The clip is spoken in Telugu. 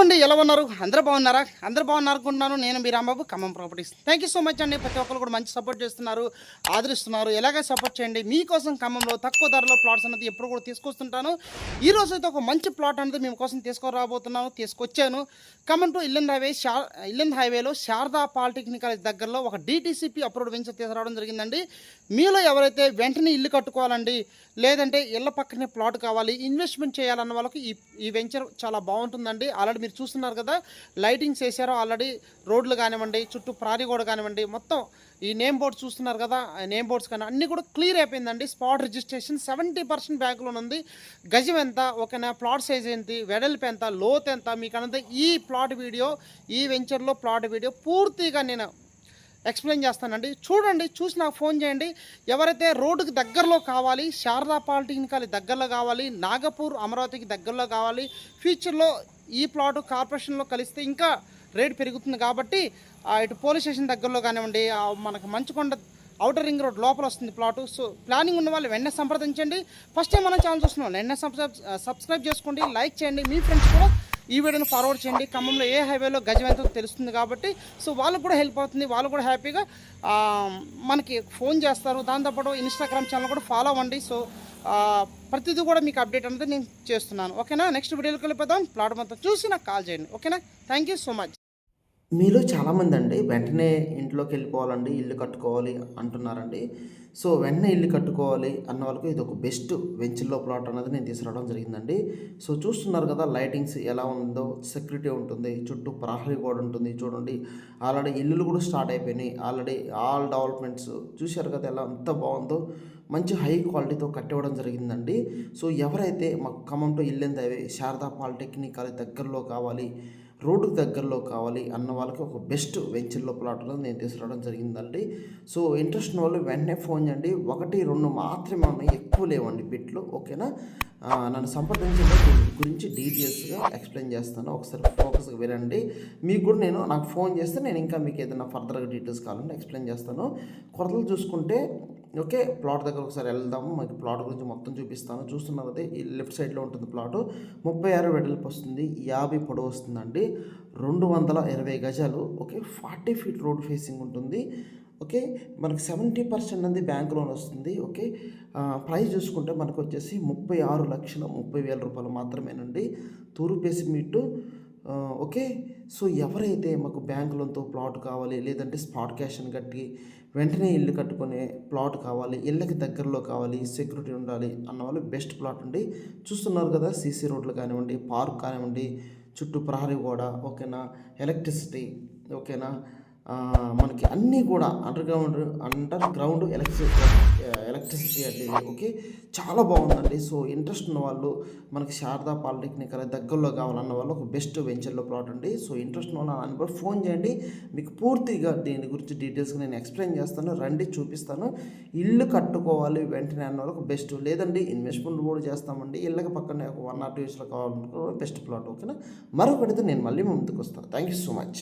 అండి, ఎలా ఉన్నారు? అందరూ బాగున్నారా? అందరూ బాగున్నారు అనుకుంటున్నాను. నేను మీ Rambabu, Khammam properties. Thank you so much అండి. ప్రతి ఒక్కరు కూడా మంచి సపోర్ట్ చేస్తున్నారు, ఆదరిస్తున్నారు. ఎలాగే సపోర్ట్ చేయండి. మీకోసం ఖమ్మంలో తక్కువ ధరలో ప్లాట్స్ అనేది ఎప్పుడు కూడా తీసుకొస్తుంటాను. ఈ రోజు అయితే ఒక మంచి ప్లాట్ అనేది మేము కోసం తీసుకురాబోతున్నాను, తీసుకొచ్చాను. ఖమ్మం టు ఇల్లెంద్ హైవేలో శారదా పాలిటెక్నిక్ కాలేజ్ దగ్గరలో ఒక డిటిసిపి అప్రూవ్డ్ వెంచర్ తీసుకురావడం జరిగిందండి. మీలో ఎవరైతే వెంటనే ఇల్లు కట్టుకోవాలండి, లేదంటే ఇళ్ళ పక్కనే ప్లాట్ కావాలి, ఇన్వెస్ట్మెంట్ చేయాలన్న వాళ్ళకి ఈ వెంచర్ చాలా బాగుంటుందండి. ఆల్రెడీ మీరు చూస్తున్నారు కదా, లైటింగ్స్ వేసారో ఆల్రెడీ, రోడ్లు కానివ్వండి, చుట్టూ ప్రారీ కూడా కానివ్వండి, మొత్తం ఈ నేమ్ బోర్డ్స్ చూస్తున్నారు కదా, నేమ్ బోర్డ్స్ కానీ అన్నీ కూడా క్లియర్ అయిపోయిందండి. స్పాట్ రిజిస్ట్రేషన్ 70% బ్యాక్లో ఉంది. గజం ఎంత, ఓకేనా, ప్లాట్ సైజ్ ఏంటి, వెడల్పు ఎంత, లోత్ ఎంత, మీకు అనంత ఈ ప్లాట్ వీడియో, ఈ వెంచర్లో ప్లాట్ వీడియో పూర్తిగా నేను ఎక్స్ప్లెయిన్ చేస్తానండి. చూడండి, చూసి నాకు ఫోన్ చేయండి. ఎవరైతే రోడ్డుకి దగ్గరలో కావాలి, శారదా పాలిటెక్నిక్ కాలేజ్ దగ్గరలో కావాలి, నాగపూర్ అమరావతికి దగ్గరలో కావాలి, ఫ్యూచర్లో ఈ ప్లాట్ కార్పొరేషన్లో కలిస్తే ఇంకా రేట్ పెరుగుతుంది కాబట్టి ఇటు పోలీస్ స్టేషన్ దగ్గరలో కానివ్వండి, మనకు మంచుకొండ అవుటర్ రింగ్ రోడ్ లోపల వస్తుంది ప్లాటు. సో ప్లానింగ్ ఉన్న వాళ్ళు వెంటనే సంప్రదించండి. ఫస్ట్ టైం మన ఛానల్ చూస్తున్నాం, వెంటనే సబ్స్క్రైబ్ చేసుకోండి, లైక్ చేయండి, మీ ఫ్రెండ్స్ కూడా ఈ వీడియోని ఫార్వర్డ్ చేయండి. ఖమ్మంలో ఏ హైవేలో గజం ఎంతో తెలుస్తుంది కాబట్టి సో వాళ్ళకు కూడా హెల్ప్ అవుతుంది. వాళ్ళు కూడా హ్యాపీగా మనకి ఫోన్ చేస్తారు. దాంతోపాటు ఇన్స్టాగ్రామ్ ఛానల్ కూడా ఫాలో అవ్వండి. సో ప్రతిదీ కూడా మీకు అప్డేట్ అనేది నేను చేస్తున్నాను. ఓకేనా, నెక్స్ట్ వీడియోకి వెళ్ళిపోదాం. ప్లాట్ మొత్తం చూసి నాకు కాల్ చేయండి. ఓకేనా, థ్యాంక్ యూ సో మచ్. మీలో చాలామంది అండి వెంటనే ఇంట్లోకి వెళ్ళిపోవాలండి, ఇల్లు కట్టుకోవాలి అంటున్నారండి. సో వెంటనే ఇల్లు కట్టుకోవాలి అన్న వాళ్ళకి ఇది ఒక బెస్ట్ వెంచర్లో ప్లాట్ అనేది నేను తీసుకురావడం జరిగిందండి. సో చూస్తున్నారు కదా, లైటింగ్స్ ఎలా ఉందో, సెక్యూరిటీ ఉంటుంది, చుట్టూ ప్రహరీ కూడా ఉంటుంది. చూడండి, ఆల్రెడీ ఇల్లులు కూడా స్టార్ట్ అయిపోయినాయి. ఆల్రెడీ ఆల్ డెవలప్మెంట్స్ చూశారు కదా, ఎలా ఎంత బాగుందో, మంచి హై క్వాలిటీతో కట్టివ్వడం జరిగిందండి. సో ఎవరైతే మా Khammam to Yellandu highway Sharada polytechnic college దగ్గరలో కావాలి, రోడ్డుకు దగ్గరలో కావాలి అన్న వాళ్ళకి ఒక బెస్ట్ వెంచర్లో ప్లాట్లో నేను తీసుకురావడం జరిగిందండి. సో ఇంట్రెస్ట్ ఉన్న వాళ్ళు వెంటనే ఫోన్ చేయండి. 1-2 మాత్రమే ఉన్నాయి, ఎక్కువ లేవండి బిట్లు. ఓకేనా, నన్ను సంప్రదించిన గురించి డీటెయిల్స్గా ఎక్స్ప్లెయిన్ చేస్తాను. ఒకసారి ఫోకస్గా వినండి. మీకు కూడా నాకు ఫోన్ చేస్తే నేను ఇంకా మీకు ఏదైనా ఫర్దర్గా డీటెయిల్స్ కావాలంటే ఎక్స్ప్లెయిన్ చేస్తాను. కొరతలు చూసుకుంటే ఓకే, ప్లాట్ దగ్గర ఒకసారి వెళ్దాము. మీకు ప్లాట్ గురించి మొత్తం చూపిస్తాను. చూస్తున్నారు కదా, ఈ లెఫ్ట్ సైడ్లో ఉంటుంది ప్లాటు. 36 వెడల్పు వస్తుంది, 50 పొడవు వస్తుందండి, 220 గజాలు. ఓకే, 40 ఫీట్ రోడ్ ఫేసింగ్ ఉంటుంది. ఓకే, మనకి 70% అనేది బ్యాంక్ లోన్ వస్తుంది. ఓకే, ప్రైస్ చూసుకుంటే మనకు వచ్చేసి 36,30,000 రూపాయలు మాత్రమేనండి. తూర్పు మీటు. ఓకే, సో ఎవరైతే మాకు బ్యాంక్ లోన్తో ప్లాట్ కావాలి, లేదంటే స్పాట్ క్యాష్ని కట్టి వెంటనే ఇల్లు కట్టుకునే ప్లాట్ కావాలి, ఇళ్ళకి దగ్గరలో కావాలి, సెక్యూరిటీ ఉండాలి అన్న వాళ్ళు బెస్ట్ ప్లాట్ అండి. చూస్తున్నారు కదా, సీసీ రోడ్లు కానివ్వండి, పార్క్ కానివ్వండి, చుట్టూ ప్రహరీ గోడ, ఓకేనా, ఎలక్ట్రిసిటీ, ఓకేనా, మనకి అన్నీ కూడా అండర్ గ్రౌండ్ ఎలక్ట్రిసిటీ అండి. ఓకే, చాలా బాగుందండి. సో ఇంట్రెస్ట్ ఉన్న వాళ్ళు మనకి శారదా పాలిటెక్నిక్ దగ్గరలో కావాలన్న వాళ్ళు ఒక బెస్ట్ వెంచర్లో ప్లాట్ అండి. సో ఇంట్రెస్ట్ ఉన్న వాళ్ళు కూడా ఫోన్ చేయండి. మీకు పూర్తిగా దీని గురించి డీటెయిల్స్గా నేను ఎక్స్ప్లెయిన్ చేస్తాను, రండి చూపిస్తాను. ఇల్లు కట్టుకోవాలి వెంటనే అన్న వాళ్ళకి బెస్ట్, లేదండి ఇన్వెస్ట్మెంట్ కూడా చేస్తామండి, ఇళ్ళకి పక్కనే ఒక 1 or 2 yearsలో కావాలనుకో బెస్ట్ ప్లాట్. ఓకేనా, మరొకటితో నేను మళ్ళీ ముందుకు వస్తాను. Thank you so much.